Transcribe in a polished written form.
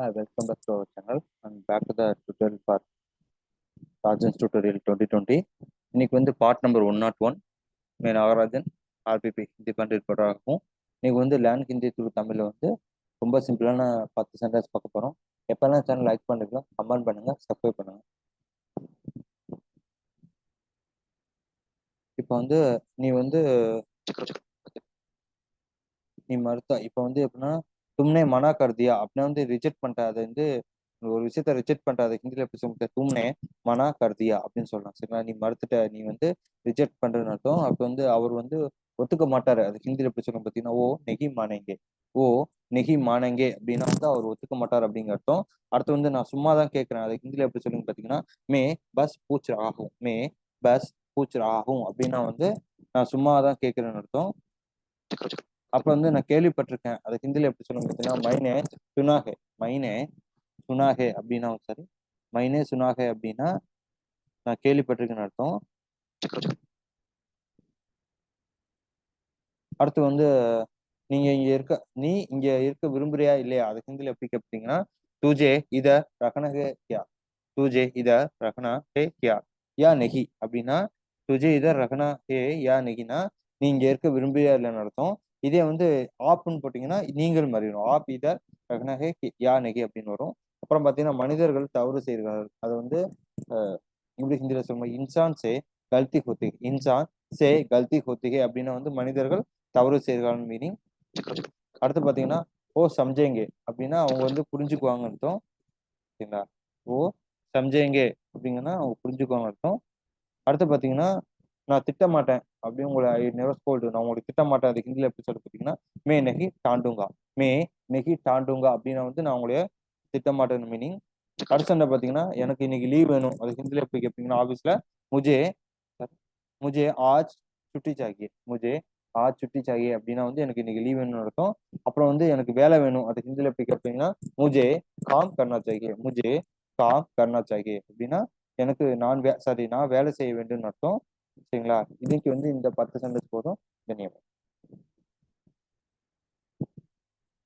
Hi, welcome back to our channel and back to the tutorial for Rajan's tutorial 2020. இன்னைக்கு வந்து part number 101 மே Nagarajan RPP Hindi content போட்டாகும். இன்னைக்கு வந்து learn Hindi through தமிழில் வந்து ரொம்ப சிம்பிளான 10 சென்டென்ஸ் பார்க்க போகிறோம். எப்போல்லாம் சேனல் லைக் பண்ணுங்க, கமெண்ட் பண்ணுங்க, சப்ஸ்கிரைப் பண்ணுங்க. இப்போ வந்து நீ மறுத்தா இப்போ வந்து எப்படின்னா தும்னே மனா கருதியா அப்படின்னா வந்து ரிஜெக்ட் பண்ணிட்ட. அதை வந்து ஒரு விஷயத்த ரிஜெக்ட் பண்ணிட்ட. அதை ஹிந்தியில் எப்படி சொல்லிட்டு தும்னே மனா கருதியா அப்படின்னு சொல்லலாம். சரிங்களா? நீ மறுத்துட்ட, நீ வந்து ரிஜெக்ட் பண்றதுன்னு அர்த்தம். அப்போ வந்து அவர் வந்து ஒத்துக்க மாட்டாரு. அது ஹிந்தியில் எப்படி சொல்லணும் பார்த்தீங்கன்னா ஓ நெகி மானேங்கே, ஓ நெகி மானேங்கே அப்படின்னா வந்து அவர் ஒத்துக்க மாட்டார் அப்படிங்கிற அர்த்தம். அடுத்து வந்து நான் சும்மா தான் கேட்கறேன். அது ஹிந்தியில் எப்படி சொல்லுங்க பார்த்தீங்கன்னா மே பஸ் பூச் ஆகும், மே பஸ் பூச் ஆகும் அப்படின்னா வந்து நான் சும்மா தான் கேட்கறேன்னு அர்த்தம். அப்புறம் வந்து நான் கேள்விப்பட்டிருக்கேன். அது ஹிந்தியில எப்படி சொல்லுங்க பார்த்தீங்கன்னா மைனே சுனாகே, மைனே சுனாகே அப்படின்னா சரி, மைனே சுனாகே அப்படின்னா நான் கேள்விப்பட்டிருக்கேன்னு அர்த்தம். அடுத்து வந்து நீ இங்க இருக்க விரும்புறியா இல்லையா, அது ஹிந்தியில எப்படி கேட்பீங்கன்னா தூஜே இத ரகனகே கியா, தூஜே இத ரகனா ஹே கியா யா நெகி அப்படின்னா துஜே இத ரகனா ஹே யா நெகினா நீ இங்க இருக்க விரும்புறியா இல்லைன்னு அர்த்தம். இதே வந்து ஆப்னு போட்டீங்கன்னா நீங்கள் மாறிடும். ஆப் இத ரகனா ஹே யா நெகி அப்படின்னு வரும். அப்புறம் பார்த்தீங்கன்னா மனிதர்கள் தவறு செய்கிறார்கள். அது வந்து இங்கிலீஷ் ஹிந்தியில சொல்லுவோம் இன்சான் சே கல்தி ஹோத்தி, இன்சான் சே கல்தி ஹோத்திகே அப்படின்னா வந்து மனிதர்கள் தவறு செய்கிறார்கள் மீனிங். அடுத்து பார்த்தீங்கன்னா ஓ சம்ஜேங்கே அப்படின்னா அவங்க வந்து புரிஞ்சுக்குவாங்கன்னு அர்த்தம். சரிங்களா? ஓ சம்ஜேங்கே அப்படிங்கன்னா அவங்க புரிஞ்சுக்குவாங்க அர்த்தம். அடுத்து பார்த்தீங்கன்னா நான் திட்ட மாட்டேன் அப்படின்னு உங்களை ஐ நெவர் ஸ்கோல்டு, நான் உங்களுக்கு திட்ட மாட்டேன். அது ஹிந்தியில் எப்படி சொல்லி பார்த்தீங்கன்னா மே நெகி டாண்டுங்கா, மே நெகி டாண்டுங்கா அப்படின்னா வந்து நான் உங்களைய திட்ட மாட்டேன்னு மீனிங். அடுத்த சண்டை பார்த்தீங்கன்னா எனக்கு இன்னைக்கு லீவ் வேணும். அது ஹிந்தியில் எப்படி கேட்பீங்கன்னா ஆஃபீஸில் முஜே முஜே ஆஜ் சுட்டி சாகியே, முஜே ஆஜ் சுட்டி சாகியே அப்படின்னா வந்து எனக்கு இன்னைக்கு லீவ் வேணும்னு அர்த்தம். அப்புறம் வந்து எனக்கு வேலை வேணும். அது ஹிந்தியில் எப்படி கேட்பீங்கன்னா முஜே காம் கர்னா சாகியே, முஜே காம் கர்னா சாகியே அப்படின்னா எனக்கு நான் வேலை செய்ய வேண்டும்னு அர்த்தம். சரிங்களா? இன்னைக்கு வந்து இந்த 10 சென்டென்ஸ் போதும். தன்யவாத்.